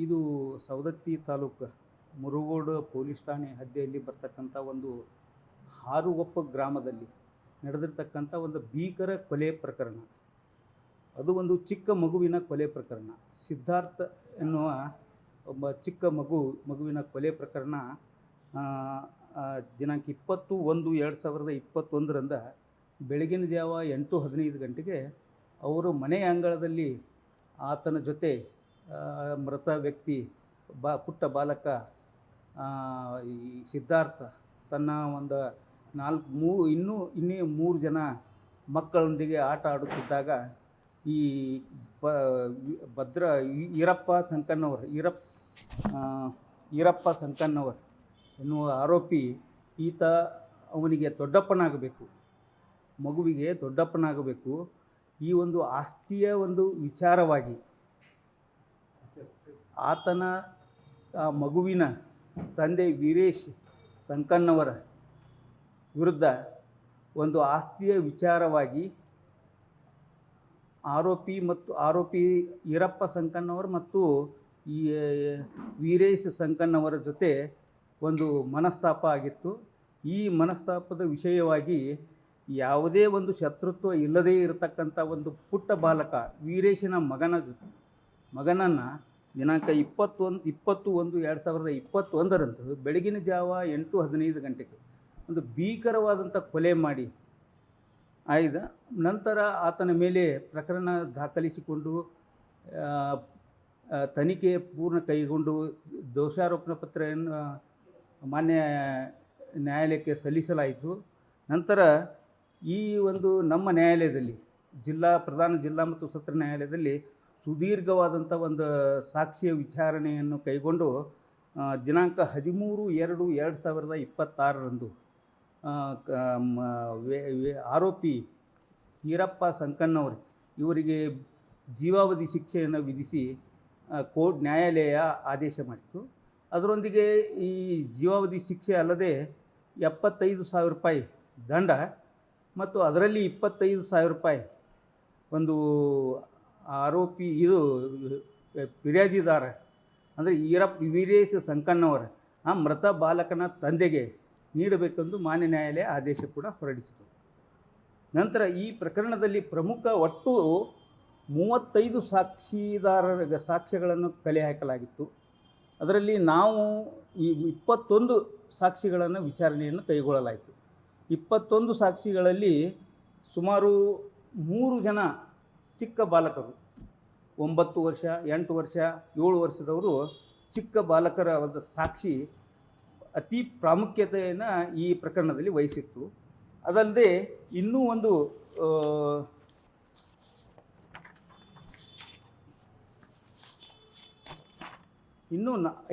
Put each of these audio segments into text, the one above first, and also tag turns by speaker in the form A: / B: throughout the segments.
A: ಇದು ಸವದತ್ತಿ ತಾಲೂಕು ಮುರುಗೋಡು ಪೊಲೀಸ್ ಠಾಣೆ ಹದ್ದಿಯಲ್ಲಿ ಬರ್ತಕ್ಕಂಥ ಒಂದು ಹಾರುಗೊಪ್ಪ ಗ್ರಾಮದಲ್ಲಿ ನಡೆದಿರ್ತಕ್ಕಂಥ ಒಂದು ಭೀಕರ ಕೊಲೆ ಪ್ರಕರಣ. ಅದು ಒಂದು ಚಿಕ್ಕ ಮಗುವಿನ ಕೊಲೆ ಪ್ರಕರಣ. ಸಿದ್ಧಾರ್ಥ ಎನ್ನುವ ಒಬ್ಬ ಚಿಕ್ಕ ಮಗುವಿನ ಕೊಲೆ ಪ್ರಕರಣ ದಿನಾಂಕ 20/1/2021 ಬೆಳಗಿನ ಜಾವ 8:15 ಗಂಟೆಗೆ ಅವರು ಮನೆಯ ಅಂಗಳದಲ್ಲಿ ಆತನ ಜೊತೆ ಮೃತ ವ್ಯಕ್ತಿ ಪುಟ್ಟ ಬಾಲಕ ಈ ಸಿದ್ಧಾರ್ಥ ತನ್ನ ಒಂದು ಇನ್ನೂ 3 ಜನ ಮಕ್ಕಳೊಂದಿಗೆ ಆಟ ಆಡುತ್ತಿದ್ದಾಗ ಈ ಈರಪ್ಪ ಸಂಕನ್ನವರ್ ಎನ್ನುವ ಆರೋಪಿ ಈತ ಅವನಿಗೆ ದೊಡ್ಡಪ್ಪನಾಗಬೇಕು, ಮಗುವಿಗೆ ದೊಡ್ಡಪ್ಪನಾಗಬೇಕು. ಈ ಒಂದು ಆಸ್ತಿಯ ಒಂದು ವಿಚಾರವಾಗಿ ಆತನ ಮಗುವಿನ ತಂದೆ ವೀರೇಶ್ ಸಂಕನ್ನವರ ವಿರುದ್ಧ ಒಂದು ಆಸ್ತಿಯ ವಿಚಾರವಾಗಿ ಆರೋಪಿ ಈರಪ್ಪ ಸಂಕನ್ನವರ್ ಮತ್ತು ಈ ವೀರೇಶ್ ಸಂಕನ್ನವರ ಜೊತೆ ಒಂದು ಮನಸ್ತಾಪ ಆಗಿತ್ತು. ಈ ಮನಸ್ತಾಪದ ವಿಷಯವಾಗಿ ಯಾವುದೇ ಒಂದು ಶತ್ರುತ್ವ ಇಲ್ಲದೇ ಇರತಕ್ಕಂಥ ಒಂದು ಪುಟ್ಟ ಬಾಲಕ ವೀರೇಶನ ಮಗನನ್ನು ದಿನಾಂಕ 20/1/2021 ಬೆಳಗಿನ ಜಾವ 8:15 ಗಂಟೆಗೆ ಒಂದು ಭೀಕರವಾದಂಥ ಕೊಲೆ ಮಾಡಿ ಆಯ್ದ ನಂತರ ಆತನ ಮೇಲೆ ಪ್ರಕರಣ ದಾಖಲಿಸಿಕೊಂಡು ತನಿಖೆ ಪೂರ್ಣ ಕೈಗೊಂಡು ದೋಷಾರೋಪಣಾ ಪತ್ರವನ್ನು ಮಾನ್ಯ ನ್ಯಾಯಾಲಯಕ್ಕೆ ಸಲ್ಲಿಸಲಾಯಿತು. ನಂತರ ಈ ಒಂದು ನಮ್ಮ ನ್ಯಾಯಾಲಯದಲ್ಲಿ ಪ್ರಧಾನ ಜಿಲ್ಲಾ ಮತ್ತು ಸತ್ರ ನ್ಯಾಯಾಲಯದಲ್ಲಿ ಸುದೀರ್ಘವಾದಂಥ ಒಂದು ಸಾಕ್ಷಿಯ ವಿಚಾರಣೆಯನ್ನು ಕೈಗೊಂಡು ದಿನಾಂಕ 13/2/2026 ಆರೋಪಿ ಈರಪ್ಪ ಸಂಕನ್ನವರ್ ಇವರಿಗೆ ಜೀವಾವಧಿ ಶಿಕ್ಷೆಯನ್ನು ವಿಧಿಸಿ ನ್ಯಾಯಾಲಯ ಆದೇಶ ಮಾಡಿತು. ಅದರೊಂದಿಗೆ ಈ ಜೀವಾವಧಿ ಶಿಕ್ಷೆ ಅಲ್ಲದೆ 75,000 ರೂಪಾಯಿ ದಂಡ ಮತ್ತು ಅದರಲ್ಲಿ 25,000 ರೂಪಾಯಿ ಒಂದು ಆರೋಪಿ ಫಿರ್ಯಾದಿದಾರ ಅಂದರೆ ವೀರೇಶ್ ಸಂಕನ್ನವರ ಆ ಮೃತ ಬಾಲಕನ ತಂದೆಗೆ ನೀಡಬೇಕೆಂದು ಮಾನ್ಯ ನ್ಯಾಯಾಲಯ ಆದೇಶ ಕೂಡ ಹೊರಡಿಸಿತು. ನಂತರ ಈ ಪ್ರಕರಣದಲ್ಲಿ ಪ್ರಮುಖ ಒಟ್ಟು 35 ಸಾಕ್ಷ್ಯಗಳನ್ನು ಕಲೆ ಹಾಕಲಾಗಿತ್ತು. ಅದರಲ್ಲಿ ನಾವು 21 ಸಾಕ್ಷಿಗಳನ್ನು ವಿಚಾರಣೆಯನ್ನು ಕೈಗೊಳ್ಳಲಾಯಿತು. 21 ಸಾಕ್ಷಿಗಳಲ್ಲಿ ಸುಮಾರು 3 ಜನ ಚಿಕ್ಕ ಬಾಲಕರು 9 ವರ್ಷ 8 ವರ್ಷ 7 ವರ್ಷದವರು ಚಿಕ್ಕ ಬಾಲಕರ ಒಂದು ಸಾಕ್ಷಿ ಅತಿ ಪ್ರಾಮುಖ್ಯತೆಯನ್ನು ಈ ಪ್ರಕರಣದಲ್ಲಿ ವಹಿಸಿತ್ತು. ಅದಲ್ಲದೆ ಇನ್ನೂ ಒಂದು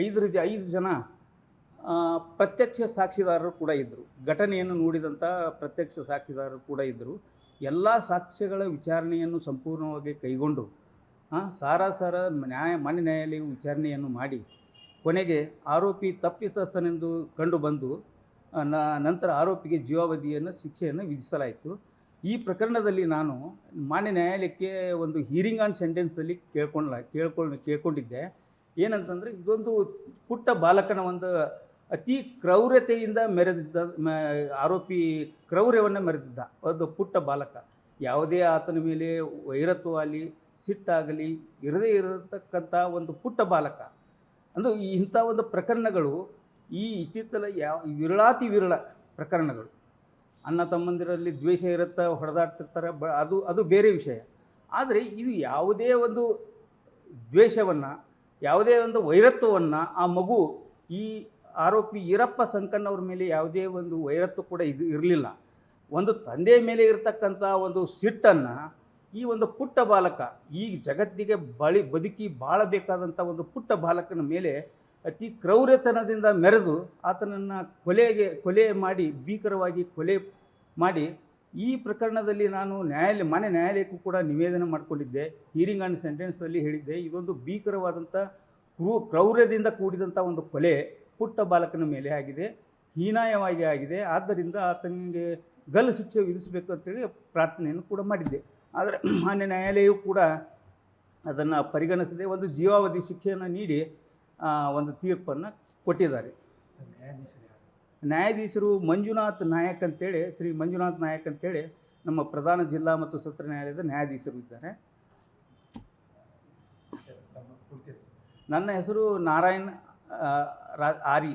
A: 5 ಜನ ಪ್ರತ್ಯಕ್ಷ ಸಾಕ್ಷಿದಾರರು ಕೂಡ ಇದ್ದರು. ಘಟನೆಯನ್ನು ನೋಡಿದಂಥ ಪ್ರತ್ಯಕ್ಷ ಸಾಕ್ಷಿದಾರರು ಕೂಡ ಇದ್ದರು. ಎಲ್ಲ ಸಾಕ್ಷ್ಯಗಳ ವಿಚಾರಣೆಯನ್ನು ಸಂಪೂರ್ಣವಾಗಿ ಕೈಗೊಂಡು ಮಾನ್ಯ ನ್ಯಾಯಾಲಯವು ವಿಚಾರಣೆಯನ್ನು ಮಾಡಿ ಕೊನೆಗೆ ಆರೋಪಿ ತಪ್ಪಿತಸ್ಥನೆಂದು ಕಂಡುಬಂದು ನಂತರ ಆರೋಪಿಗೆ ಜೀವಾವಧಿಯನ್ನು ಶಿಕ್ಷೆಯನ್ನು ವಿಧಿಸಲಾಯಿತು. ಈ ಪ್ರಕರಣದಲ್ಲಿ ನಾನು ಮಾನ್ಯ ನ್ಯಾಯಾಲಯಕ್ಕೆ ಒಂದು ಹಿಯರಿಂಗ್ ಆನ್ ಸೆಂಟೆನ್ಸಲ್ಲಿ ಕೇಳ್ಕೊಂಡಿದ್ದೆ. ಏನಂತಂದರೆ ಇದೊಂದು ಪುಟ್ಟ ಬಾಲಕನ ಒಂದು ಅತಿ ಕ್ರೌರ್ಯತೆಯಿಂದ ಆರೋಪಿ ಕ್ರೌರ್ಯವನ್ನು ಮೆರೆದಿದ್ದ ಒಂದು ಪುಟ್ಟ ಬಾಲಕ. ಯಾವುದೇ ಆತನ ಮೇಲೆ ವೈರತ್ವವಾಗಲಿ ಸಿಟ್ಟಾಗಲಿ ಇರದೇ ಇರತಕ್ಕಂಥ ಒಂದು ಪುಟ್ಟ ಬಾಲಕ. ಅಂದರೆ ಇಂಥ ಒಂದು ಪ್ರಕರಣಗಳು ಈ ಇತ್ತೀಚಲ ವಿರಳ ಪ್ರಕರಣಗಳು. ಅಣ್ಣ ತಮ್ಮಂದಿರಲ್ಲಿ ದ್ವೇಷ ಇರುತ್ತೆ, ಹೊಡೆದಾಡ್ತಿರ್ತಾರೆ, ಅದು ಬೇರೆ ವಿಷಯ. ಆದರೆ ಇದು ಯಾವುದೇ ಒಂದು ದ್ವೇಷವನ್ನು ಯಾವುದೇ ಒಂದು ವೈರತ್ವವನ್ನು ಆ ಮಗು ಈ ಆರೋಪಿ ಈರಪ್ಪ ಸಂಕನ್ನವ್ರ ಮೇಲೆ ಯಾವುದೇ ಒಂದು ವೈರತ್ವ ಕೂಡ ಇರಲಿಲ್ಲ. ಒಂದು ತಂದೆಯ ಮೇಲೆ ಇರತಕ್ಕಂಥ ಒಂದು ಸಿಟ್ಟನ್ನು ಈ ಒಂದು ಪುಟ್ಟ ಬಾಲಕ ಈ ಜಗತ್ತಿಗೆ ಬದುಕಿ ಬಾಳಬೇಕಾದಂಥ ಒಂದು ಪುಟ್ಟ ಬಾಲಕನ ಮೇಲೆ ಅತಿ ಕ್ರೌರ್ಯತನದಿಂದ ಮೆರೆದು ಆತನನ್ನು ಕೊಲೆ ಮಾಡಿ ಭೀಕರವಾಗಿ ಕೊಲೆ ಮಾಡಿ ಈ ಪ್ರಕರಣದಲ್ಲಿ ನಾನು ಮಾನ್ಯ ನ್ಯಾಯಾಲಯಕ್ಕೂ ಕೂಡ ನಿವೇದನೆ ಮಾಡಿಕೊಂಡಿದ್ದೆ. ಹಿಯರಿಂಗ್ ಆನ್ ಸೆಂಟೆನ್ಸ್ನಲ್ಲಿ ಹೇಳಿದ್ದೆ, ಇದೊಂದು ಭೀಕರವಾದಂಥ ಕ್ರೌರ್ಯದಿಂದ ಕೂಡಿದಂಥ ಒಂದು ಕೊಲೆ ಪುಟ್ಟ ಬಾಲಕನ ಮೇಲೆ ಆಗಿದೆ, ಹೀನಾಯವಾಗಿ ಆಗಿದೆ. ಆದ್ದರಿಂದ ಆತನಿಗೆ ಗಲ್ಲು ಶಿಕ್ಷೆ ವಿಧಿಸಬೇಕು ಅಂತೇಳಿ ಪ್ರಾರ್ಥನೆಯನ್ನು ಕೂಡ ಮಾಡಿದ್ದೆ. ಆದರೆ ಮಾನ್ಯ ನ್ಯಾಯಾಲಯವು ಕೂಡ ಅದನ್ನು ಪರಿಗಣಿಸದೆ ಒಂದು ಜೀವಾವಧಿ ಶಿಕ್ಷೆಯನ್ನು ನೀಡಿ ಒಂದು ತೀರ್ಪನ್ನು ಕೊಟ್ಟಿದ್ದಾರೆ. ನ್ಯಾಯಾಧೀಶರು ಮಂಜುನಾಥ್ ನಾಯಕ್ ಅಂತೇಳಿ, ಶ್ರೀ ಮಂಜುನಾಥ್ ನಾಯಕ್ ಅಂತೇಳಿ ನಮ್ಮ ಪ್ರಧಾನ ಜಿಲ್ಲಾ ಮತ್ತು ಸತ್ರ ನ್ಯಾಯಾಲಯದ ನ್ಯಾಯಾಧೀಶರು ಇದ್ದಾರೆ. ನನ್ನ ಹೆಸರು ನಾರಾಯಣ್ ಆರಿ.